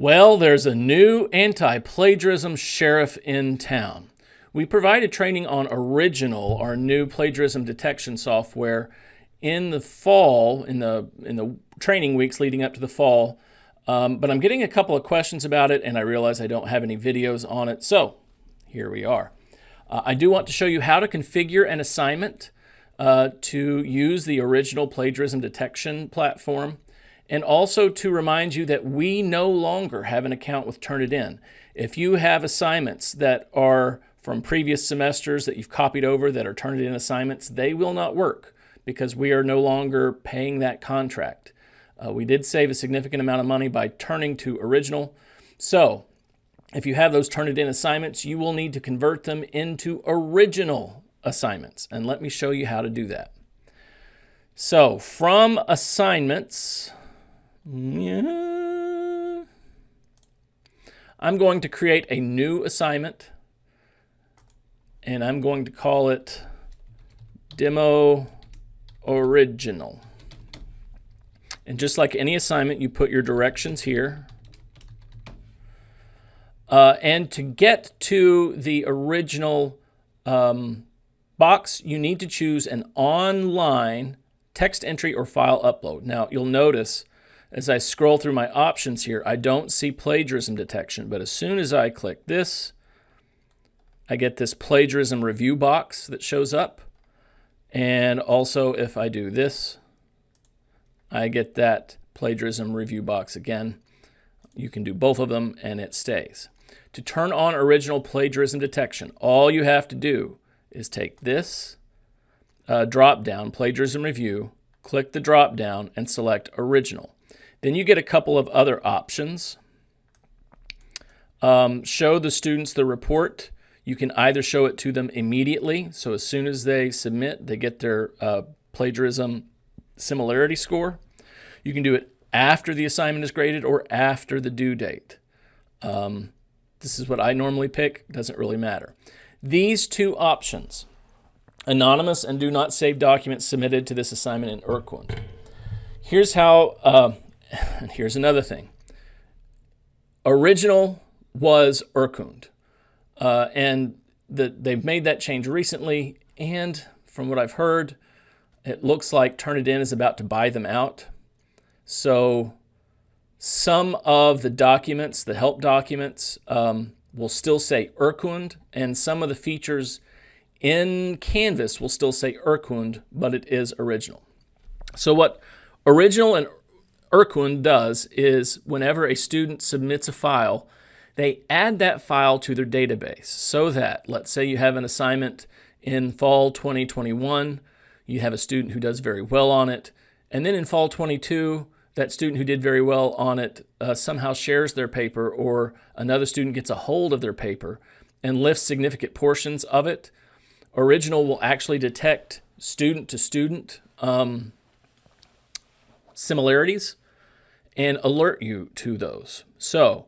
Well, there's a new anti-plagiarism sheriff in town. We provided training on Ouriginal, our new plagiarism detection software, in the fall, in the training weeks leading up to the fall. But I'm getting a couple of questions about it, and I realize I don't have any videos on it. So here we are. I do want to show you how to configure an assignment to use the Ouriginal plagiarism detection platform, and also to remind you that we no longer have an account with Turnitin. If you have assignments that are from previous semesters that you've copied over that are Turnitin assignments, they will not work because we are no longer paying that contract. We did save a significant amount of money by turning to Ouriginal. So if you have those Turnitin assignments, you will need to convert them into Ouriginal assignments. And let me show you how to do that. So from assignments, I'm going to create a new assignment, and I'm going to call it Demo Original. And just like any assignment, you put your directions here. And to get to the original box, you need to choose an online text entry or file upload. Now, you'll notice as I scroll through my options here, I don't see plagiarism detection, but as soon as I click this, I get this plagiarism review box that shows up. And also if I do this, I get that plagiarism review box again. You can do both of them and it stays. To turn on Ouriginal plagiarism detection, all you have to do is take this drop down, plagiarism review, click the drop down and select Ouriginal. Then you get a couple of other options. Show the students the report. You can either show it to them immediately, so as soon as they submit, they get their plagiarism similarity score. You can do it after the assignment is graded or after the due date. This is what I normally pick. Doesn't really matter. These two options, anonymous and do not save documents submitted to this assignment in Urquhart. Here's how, and here's another thing. Ouriginal was Urquhart, and they've made that change recently, and from what I've heard, it looks like Turnitin is about to buy them out. So some of the documents, the help documents, will still say Urquhart, and some of the features in Canvas will still say Urquhart, but it is Ouriginal. So what Ouriginal and Urquhart does is whenever a student submits a file, they add that file to their database so that, let's say you have an assignment in fall 2021, you have a student who does very well on it, and then in fall 22, that student who did very well on it somehow shares their paper, or another student gets a hold of their paper and lifts significant portions of it. Ouriginal will actually detect student-to-student similarities and alert you to those. So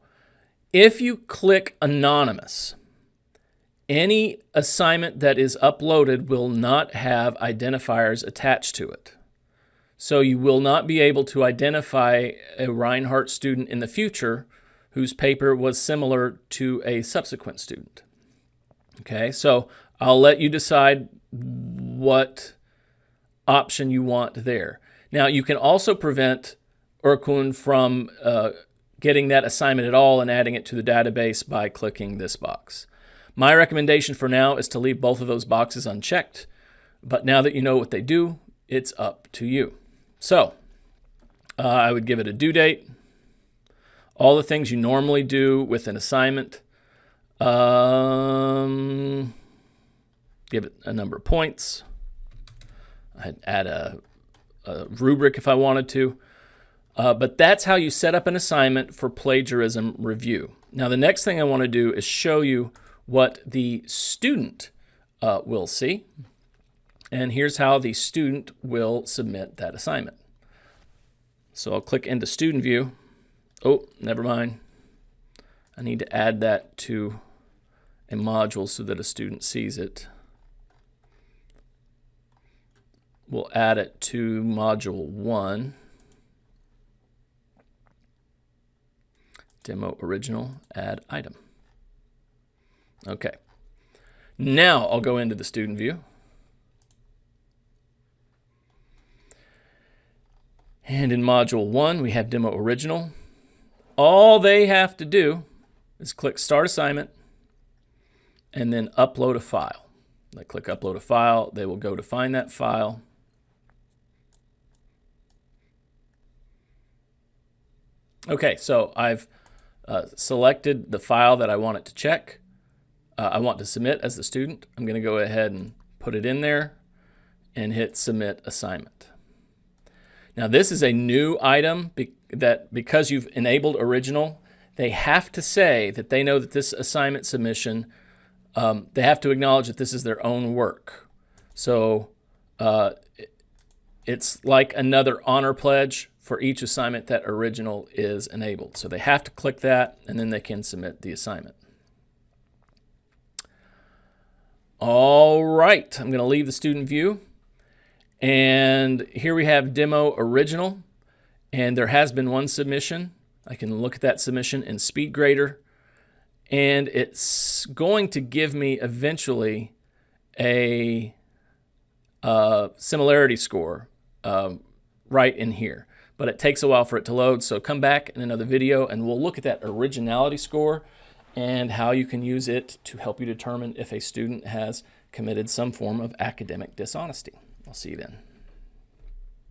if you click anonymous, any assignment that is uploaded will not have identifiers attached to it. So you will not be able to identify a Reinhardt student in the future whose paper was similar to a subsequent student. Okay, so I'll let you decide what option you want there. Now, you can also prevent Urquhart from getting that assignment at all and adding it to the database by clicking this box. My recommendation for now is to leave both of those boxes unchecked, but now that you know what they do, it's up to you. So I would give it a due date, all the things you normally do with an assignment, give it a number of points. I'd add a rubric if I wanted to. But that's how you set up an assignment for plagiarism review. Now, the next thing I want to do is show you what the student will see. And here's how the student will submit that assignment. So I'll click into student view. Oh, never mind. I need to add that to a module so that a student sees it. We'll add it to module 1. Demo original, add item. Okay. Now I'll go into the student view. And in module 1, we have demo original. All they have to do is click start assignment and then upload a file. They click upload a file, they will go to find that file. Okay, so I've selected the file that I want it to check. I want to submit as the student. I'm going to go ahead and put it in there and hit submit assignment. Now this is a new item that because you've enabled original, they have to say that they know that this assignment submission, they have to acknowledge that this is their own work. So it's like another honor pledge for each assignment that original is enabled. So they have to click that and then they can submit the assignment. All right, I'm going to leave the student view. And here we have demo original, and there has been one submission. I can look at that submission in SpeedGrader, and it's going to give me eventually a similarity score right in here. But it takes a while for it to load, so come back in another video and we'll look at that originality score and how you can use it to help you determine if a student has committed some form of academic dishonesty. I'll see you then.